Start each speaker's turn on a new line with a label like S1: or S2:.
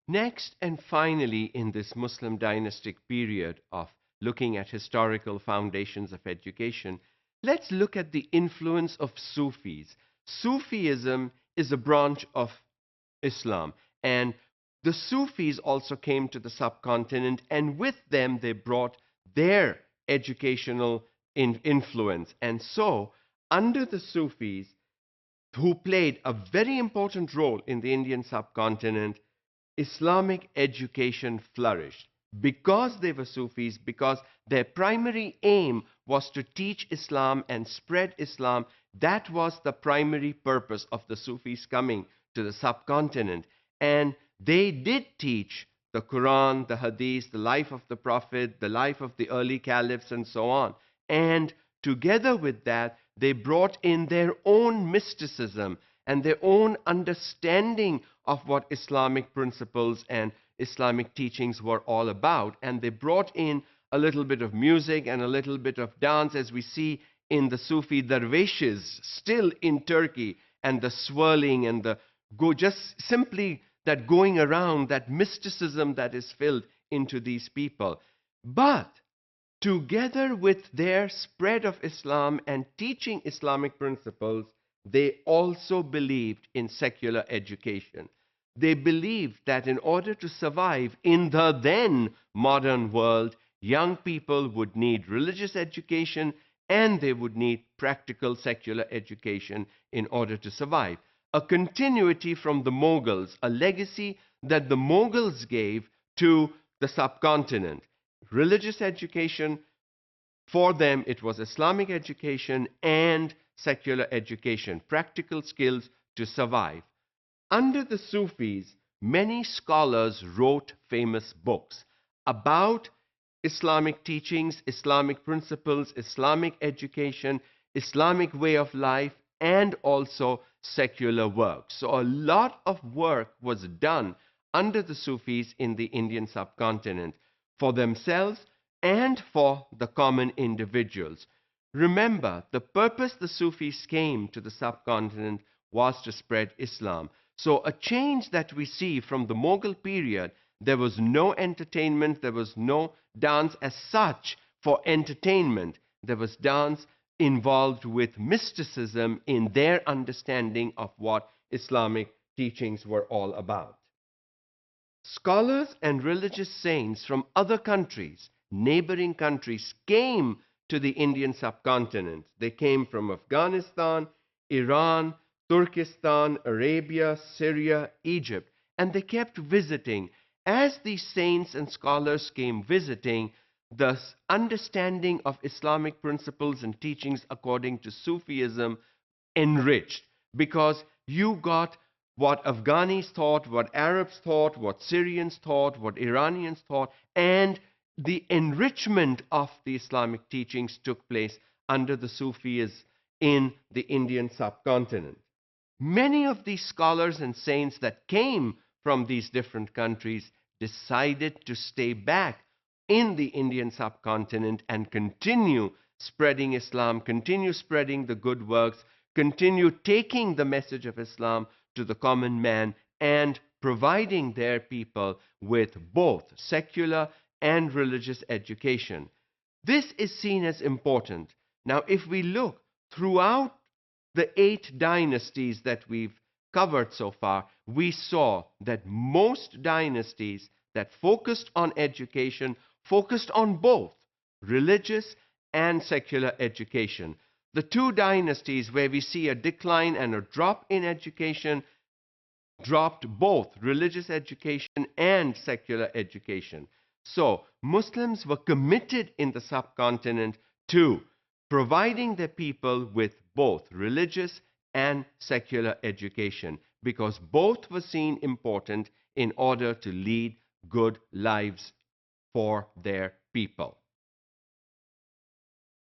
S1: Next and finally, in this Muslim dynastic period of looking at historical foundations of education, let's look at the influence of Sufis. Sufism is a branch of Islam, and the Sufis also came to the subcontinent, and with them they brought their educational influence. And so, under the Sufis, who played a very important role in the Indian subcontinent, Islamic education flourished. Because they were Sufis, because their primary aim was to teach Islam and spread Islam, that was the primary purpose of the Sufis coming to the subcontinent. And they did teach the Quran, the Hadith, the life of the Prophet, the life of the early caliphs, and so on. And together with that, they brought in their own mysticism and their own understanding of what Islamic principles and Islamic teachings were all about. And they brought in a little bit of music and a little bit of dance, as we see in the Sufi dervishes still in Turkey, and the swirling and the just simply that going around, that mysticism that is filled into these people. But together with their spread of Islam and teaching Islamic principles, they also believed in secular education. They believed that in order to survive in the then modern world, young people would need religious education and they would need practical secular education in order to survive. A continuity from the Mughals, a legacy that the Mughals gave to the subcontinent. Religious education, for them it was Islamic education and secular education, practical skills to survive. Under the Sufis, many scholars wrote famous books about Islamic teachings, Islamic principles, Islamic education, Islamic way of life, and also secular work. So a lot of work was done under the Sufis in the Indian subcontinent for themselves and for the common individuals. Remember, the purpose the Sufis came to the subcontinent was to spread Islam. So a change that we see from the Mughal period, there was no entertainment, there was no dance as such for entertainment. There was dance involved with mysticism in their understanding of what Islamic teachings were all about. Scholars and religious saints from other countries, neighboring countries, came to the Indian subcontinent. They came from Afghanistan, Iran, Turkestan, Arabia, Syria, Egypt, and they kept visiting. As these saints and scholars came visiting, the understanding of Islamic principles and teachings according to Sufism enriched, because you got what Afghanis thought, what Arabs thought, what Syrians thought, what Iranians thought, and the enrichment of the Islamic teachings took place under the Sufis in the Indian subcontinent. Many of these scholars and saints that came from these different countries decided to stay back in the Indian subcontinent and continue spreading Islam, continue spreading the good works, continue taking the message of Islam to the common man and providing their people with both secular and religious education. This is seen as important. Now, if we look throughout the 8 dynasties that we've covered so far, we saw that most dynasties that focused on education focused on both religious and secular education. The 2 dynasties where we see a decline and a drop in education dropped both religious education and secular education. So Muslims were committed in the subcontinent to providing their people with both religious and secular education, because both were seen important in order to lead good lives for their people.